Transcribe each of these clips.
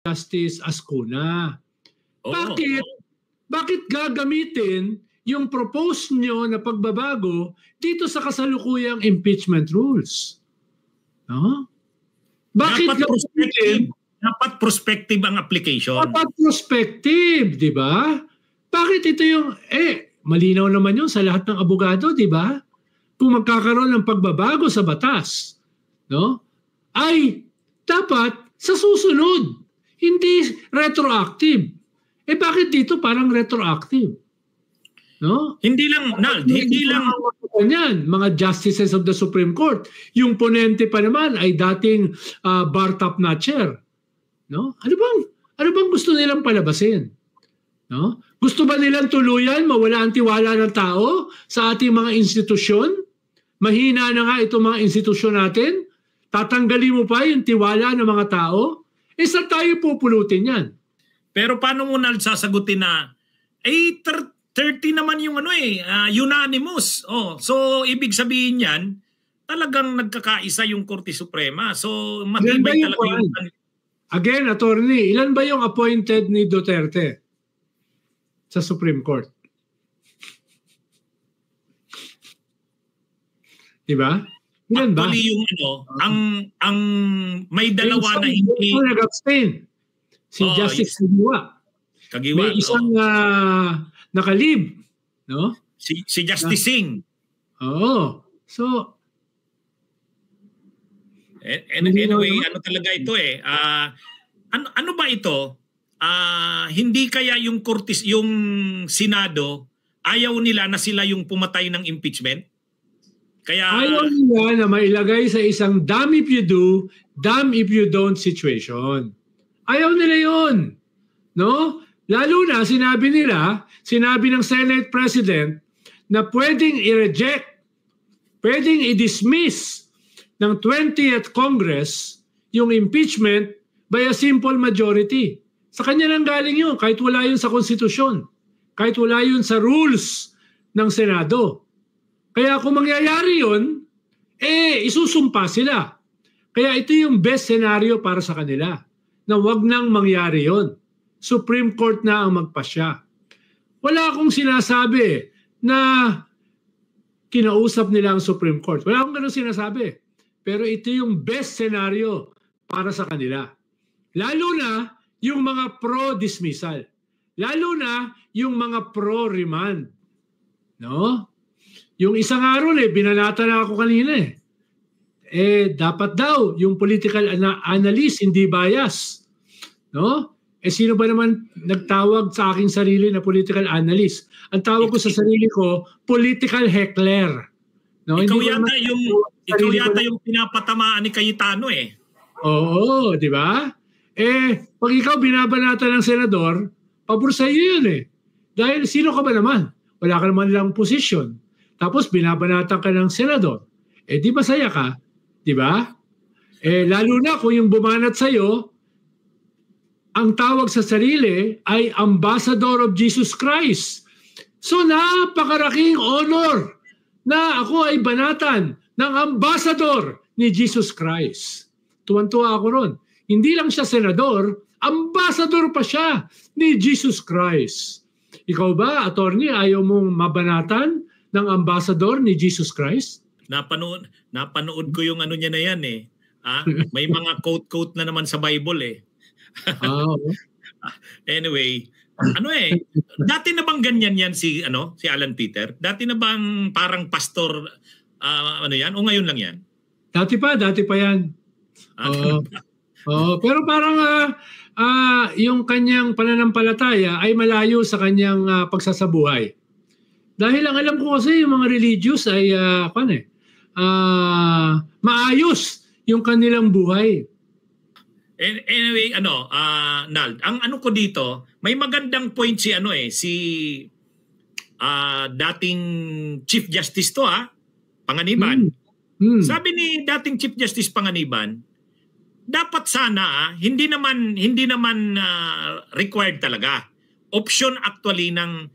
Justice Ascuna. Oo. Bakit gagamitin yung propose nyo na pagbabago dito sa kasalukuyang impeachment rules? No? Bakit dapat prospective ang application. Dapat prospective, di ba? Bakit ito yung, malinaw naman yun sa lahat ng abogado, di ba? Kung magkakaroon ng pagbabago sa batas, no? Ay dapat sa susunod, hindi retroactive. Bakit dito parang retroactive? No? Hindi lang yan, mga justices of the Supreme Court. Yung ponente pa naman ay dating bar top notcher. No? Ano bang gusto nilang palabasin? No? Gusto ba nilang tuluyan mawala ang tiwala ng tao sa ating mga institusyon? Mahina na nga itong mga institusyon natin. Tatanggalin mo pa yung tiwala ng mga tao? Saan tayo pupulutin yan? Pero paano mo sasagutin na 30 naman yung unanimous. So ibig sabihin yan, talagang nagkakaisa yung Korte Suprema. So matibay talaga yung... Again, attorney, ilan ba yung appointed ni Duterte sa Supreme Court? Diba? Ilan ba? Actually yung ang may dalawa na hindi... nag-abstain. Si Justice Kagiwa. May isang nakalib, no? Si Justice Singh. Oo. So anyway, talaga ito ano ba ito? Hindi kaya yung Senado ayaw nila na sila yung pumatay ng impeachment? Kaya ayaw nila na mailagay sa isang damn if you do, damn if you don't situation. Ayaw nila yun. No? Lalo na sinabi ng Senate President na pwedeng i-reject, pwedeng i-dismiss ng 20th Congress yung impeachment by a simple majority. Sa kanya lang galing yun, kahit wala yun sa konstitusyon, kahit wala yun sa rules ng Senado. Kaya kung mangyayari yun, isusumpa sila. Kaya ito yung best scenario para sa kanila, na wag nang mangyari yun. Supreme Court na ang magpasya. Wala akong sinasabi na kinausap nila ang Supreme Court. Wala akong ganun sinasabi. Pero ito yung best scenario para sa kanila. Lalo na yung mga pro-dismissal. Lalo na yung mga pro-remand. No? Yung isang araw binanata na ako kanina dapat daw yung political analyst hindi bias. No? Sino ba naman nagtawag sa aking sarili na political analyst? Ang tawag ko sa sarili ko, political heckler. No? Ikaw yata yung pinapatamaan ni Cayetano Oo, di ba? Pag ikaw binabanata ng senador, pabor sa iyo yun Dahil sino ka ba naman? Wala ka naman lang posisyon. Tapos binabanatan ka ng senador. Di masaya ka? Di ba? Lalo na kung yung bumanat sa'yo, ang tawag sa sarili ay Ambassador of Jesus Christ. So napakaraking honor na ako ay banatan ng Ambassador ni Jesus Christ. Tuwan-tuwa ako ron. Hindi lang siya senador, Ambassador pa siya ni Jesus Christ. Ikaw ba, attorney, ayaw mong mabanatan ng Ambassador ni Jesus Christ? Napanood ko yung niya na yan May mga quote na naman sa Bible Anyway, dati na bang ganyan yan si Alan Peter? Dati na bang parang pastor yan o ngayon lang yan? Dati pa yan. Pero parang yung kanyang pananampalataya ay malayo sa kanyang pagsasabuhay. Dahil ang alam ko kasi yung mga religious ay maayos yung kanilang buhay. Anyway, Nald, ang ko dito, may magandang point si dating Chief Justice Panganiban. Sabi ni dating Chief Justice Panganiban, dapat sana hindi naman required talaga. Option actually ng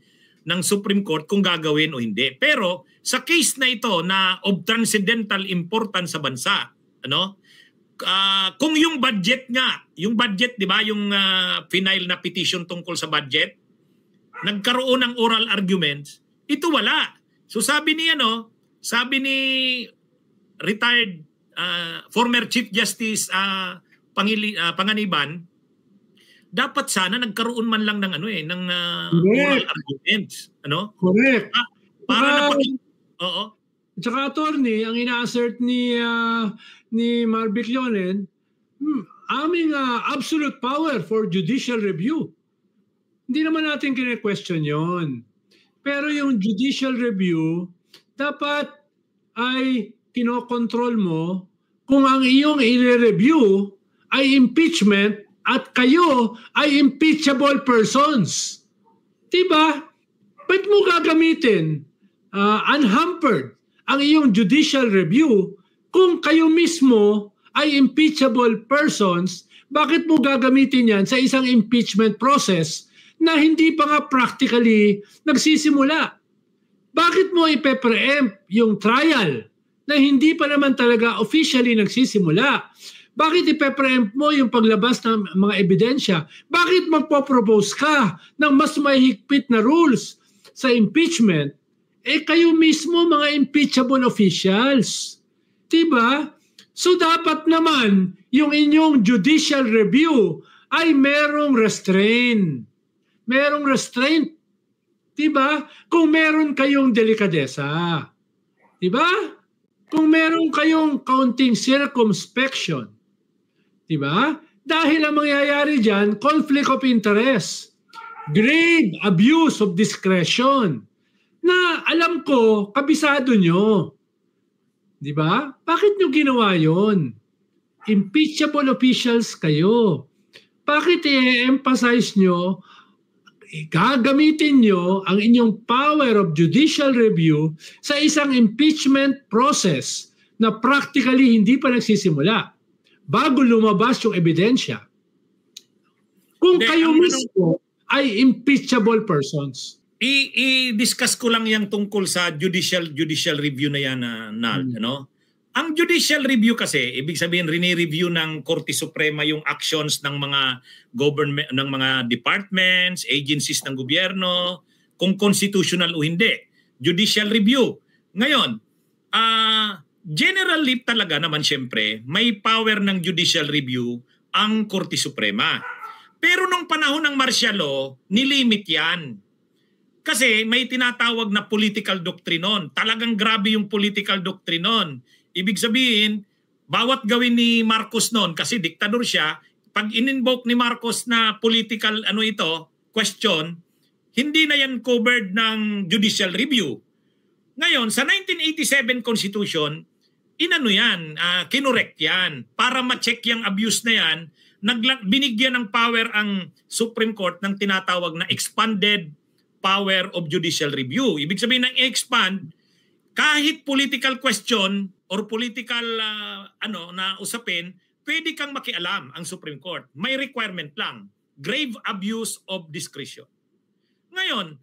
Supreme Court kung gagawin o hindi. Pero sa case na ito na of transcendental importance sa bansa, kung yung budget nga, yung budget, di ba, yung final na petition tungkol sa budget, nagkaroon ng oral arguments, ito wala. So sabi ni retired former Chief Justice Panganiban, dapat sana nagkaroon man lang ng oral arguments, Correct. Para oo. Tsaka attorney, ang ina-assert ni Marvic Leonen, aming absolute power for judicial review. Hindi naman natin kine-question yon. Pero yung judicial review, dapat ay kinokontrol mo kung ang iyong i-review ay impeachment at kayo ay impeachable persons. Diba? Ba't mo gagamitin unhampered ang iyong judicial review kung kayo mismo ay impeachable persons? Bakit mo gagamitin yan sa isang impeachment process na hindi pa nga practically nagsisimula? Bakit mo ipe-preempt yung trial na hindi pa naman talaga officially nagsisimula? Bakit ipe-preempt mo yung paglabas ng mga ebidensya? Bakit magpo-propose ka ng mas mahigpit na rules sa impeachment? Kayo mismo mga impeachable officials. Diba? So dapat naman yung inyong judicial review ay merong restraint. Merong restraint. Diba? Kung meron kayong delikadesa. Diba? Kung meron kayong kaunting circumspection. Diba? Dahil ang mangyayari dyan, conflict of interest. Grave abuse of discretion. Na alam ko, kabisado nyo. Di ba? Bakit nyo ginawa yon? Impeachable officials kayo. Bakit i-emphasize nyo, gagamitin nyo ang inyong power of judicial review sa isang impeachment process na practically hindi pa nagsisimula bago lumabas yung ebidensya? Kung kayo mismo ay impeachable persons. I-discuss ko lang yung tungkol sa judicial review na yan, Nal, Ang judicial review kasi, ibig sabihin rini-review ng Korte Suprema yung actions ng mga government, ng mga departments, agencies ng gobyerno, kung constitutional o hindi. Judicial review. Ngayon, generally talaga naman siyempre, may power ng judicial review ang Korte Suprema. Pero nung panahon ng martial law, nilimit yan. Kasi may tinatawag na political doctrinon. Talagang grabe yung political doctrinon. Ibig sabihin, bawat gawin ni Marcos noon, kasi diktador siya, pag in-invoke ni Marcos na political question, hindi na yan covered ng judicial review. Ngayon, sa 1987 Constitution, kinorek yan. Para ma-check yung abuse na yan, binigyan ng power ang Supreme Court ng tinatawag na expanded power of judicial review. Ibig sabihin ng expand, kahit political question or political na usapin, pwede kang makialam ang Supreme Court. May requirement lang, grave abuse of discretion. Ngayon,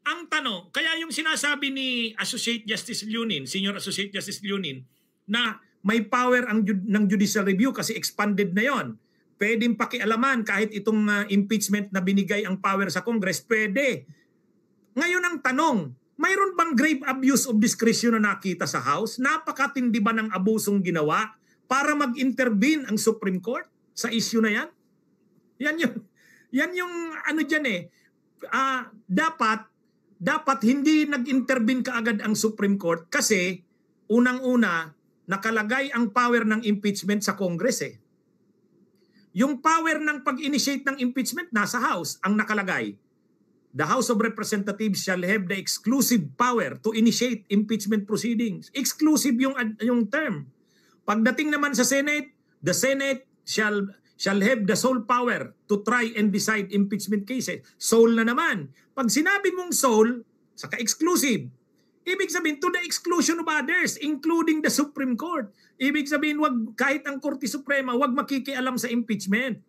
ang tanong, kaya yung sinasabi ni Associate Justice Leonin, Senior Associate Justice Leonin, na may power ng judicial review kasi expanded na yon. Pwedeng pakialaman kahit itong impeachment na binigay ang power sa Congress, pwede. Ngayon ang tanong, mayroon bang grave abuse of discretion na nakita sa House? Napakatindi ba ng abusong ginawa para mag-intervene ang Supreme Court sa issue na yan? Yan yung dyan dapat hindi nag-intervene kaagad ang Supreme Court kasi unang-una nakalagay ang power ng impeachment sa Congress Yung power ng pag-initiate ng impeachment nasa House ang nakalagay. The House of Representatives shall have the exclusive power to initiate impeachment proceedings. Exclusive yung term. Pagdating naman sa Senate, the Senate shall have the sole power to try and decide impeachment cases. Sole na naman. Pag sinabi mong sole, saka exclusive, ibig sabihin to the exclusion of others, including the Supreme Court. Ibig sabihin, kahit ang Korte Suprema, wag makikialam sa impeachment.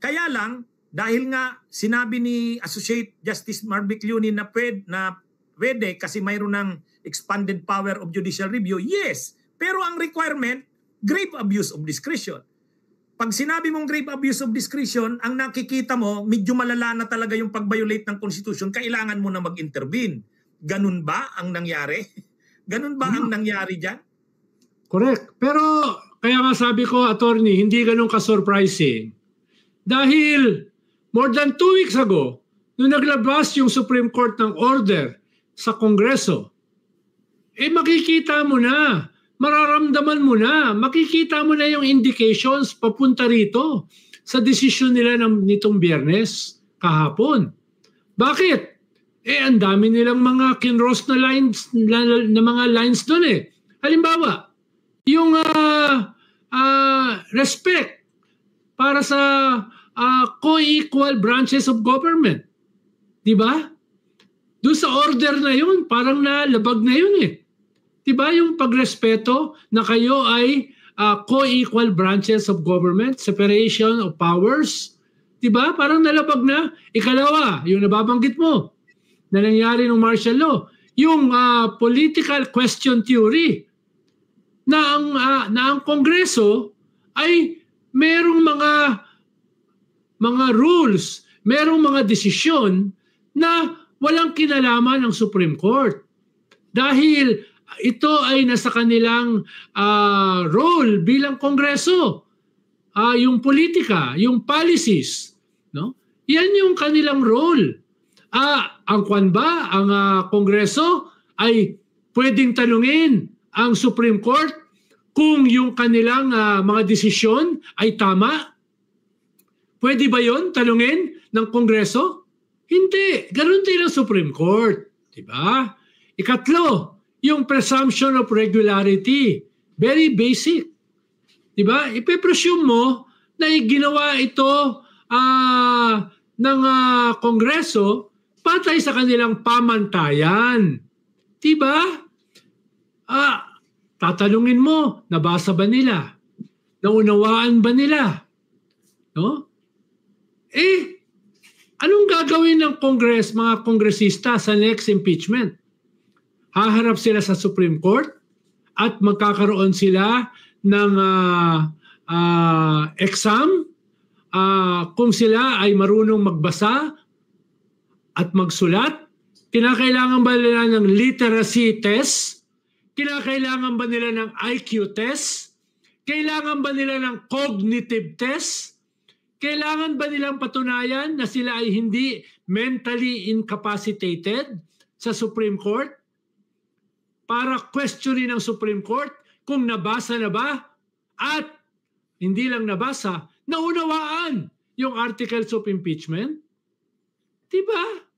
Kaya lang, dahil nga sinabi ni Associate Justice Marvic Leonin na pwede kasi mayroon ng expanded power of judicial review, yes. Pero ang requirement, grave abuse of discretion. Pag sinabi mong grave abuse of discretion, ang nakikita mo, medyo malala na talaga yung pag-violate ng Constitution, kailangan mo na mag-intervene. Ganun ba ang nangyari? Ganun ba ang nangyari dyan? Correct. Pero kaya nga sabi ko, attorney, hindi ganun ka-surprising. Dahil more than 2 weeks ago, nung naglabas yung Supreme Court ng order sa Kongreso, makikita mo na, mararamdaman mo na, makikita mo na yung indications papunta rito sa desisyon nila nitong Biyernes kahapon. Bakit? Ang dami nilang mga kinross na lines na mga lines doon eh. Halimbawa, yung respect para sa co-equal branches of government. 'Di ba? Doon sa order na yun, parang nalabag na yun eh. Diba yung pagrespeto na kayo ay co-equal branches of government, separation of powers? Diba? Parang nalabag na. Ikalawa, yung nababanggit mo na nangyari ng martial law, yung political question theory na ang Kongreso ay merong mga rules, merong mga desisyon na walang kinalaman ng Supreme Court. Dahil ito ay nasa kanilang role bilang Kongreso. Yung politika, yung policies, no? Yan yung kanilang role. Ang Kongreso ay pwedeng tanungin ang Supreme Court kung yung kanilang mga desisyon ay tama. Pwede ba yon tanungin ng Kongreso? Hindi. Ganun din ang Supreme Court. Diba? Ikatlo, yung presumption of regularity. Very basic. Diba? Ipe-presume mo na ginawa ito ng Kongreso patay sa kanilang pamantayan. Diba? Tatanungin mo, nabasa ba nila? Naunawaan ba nila? No? Anong gagawin ng mga kongresista sa next impeachment? Haharap sila sa Supreme Court at magkakaroon sila ng exam kung sila ay marunong magbasa at magsulat. Kinakailangan ba nila ng literacy test? Kinakailangan ba nila ng IQ test? Kailangan ba nila ng cognitive test? Kailangan ba nilang patunayan na sila ay hindi mentally incapacitated sa Supreme Court? Para questionin ng Supreme Court kung nabasa na ba at hindi lang nabasa, naunawaan yung articles of impeachment? Diba?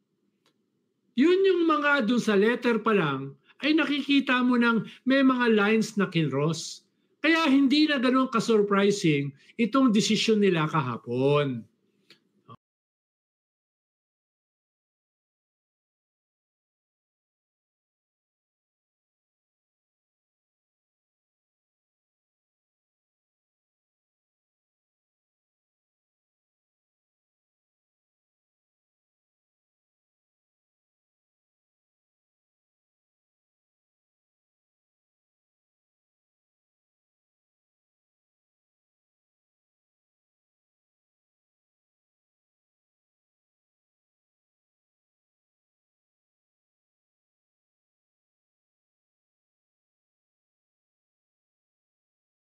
Yun yung mga dun sa letter pa lang ay nakikita mo ng may mga lines na kinross. Kaya hindi na ganun ka-surprising itong desisyon nila kahapon.